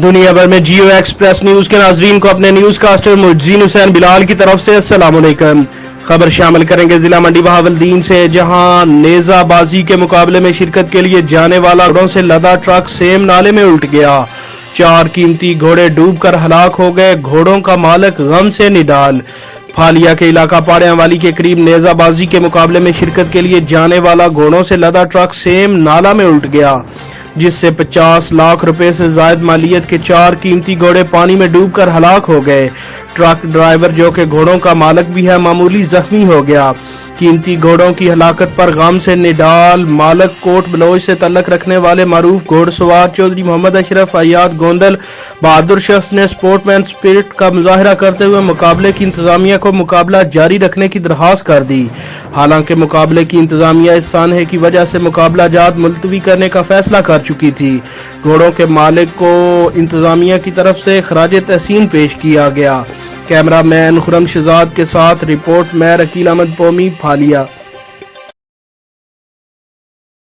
دنیا بھر میں جیو ایکسپریس نیوز کے ناظرین کو اپنے نیوز کاسٹر معزین حسین بلال کی طرف سے السلام علیکم۔ خبر شامل کریں گے ضلع منڈی بہاولدین سے، جہاں نیزہ بازی کے مقابلے میں شرکت کے لیے جانے والا گھوڑوں سے لدا ٹرک سیم نالے میں الٹ گیا۔ 4 قیمتی گھوڑے ڈوب کر ہلاک ہو گئے، گھوڑوں کا مالک غم سے نڈال۔ پھالیا کے علاقہ پاڑیاں والی کے قریب نیزہ بازی کے مقابلے میں شرکت کے لیے جانے والا گھوڑوں سے لدا ٹرک سیم نالہ میں الٹ گیا، جس سے 50 لاکھ روپے سے زائد مالیت کے 4 قیمتی گھوڑے پانی میں ڈوب کر ہلاک ہو گئے۔ ٹرک ڈرائیور جو کہ گھوڑوں کا مالک بھی ہے معمولی زخمی ہو گیا۔ قیمتی گھوڑوں کی ہلاکت پر غم سے نڈال۔ مالک کوٹ بلوچ سے تعلق رکھنے والے معروف گھوڑ سوار چودھری محمد اشرف ایاد گوندل بہادر شخص نے سپورٹ مین سپرٹ کا مظاہرہ کرتے ہوئے مقابلے کی انتظامیہ کو مقابلہ جاری رکھنے کی درخواست کر دی۔ حالانکہ مقابلے کی انتظامیہ اس سانحے کی وجہ سے مقابلہ جات ملتوی کرنے کا فیصلہ کر چکی تھی۔ گھوڑوں کے مالک کو انتظامیہ کی طرف سے خراج تحسین پیش کیا گیا۔ کیمرہ مین خرم شہزاد کے ساتھ رپورٹ میر عقیل احمد پومی، پھالیا۔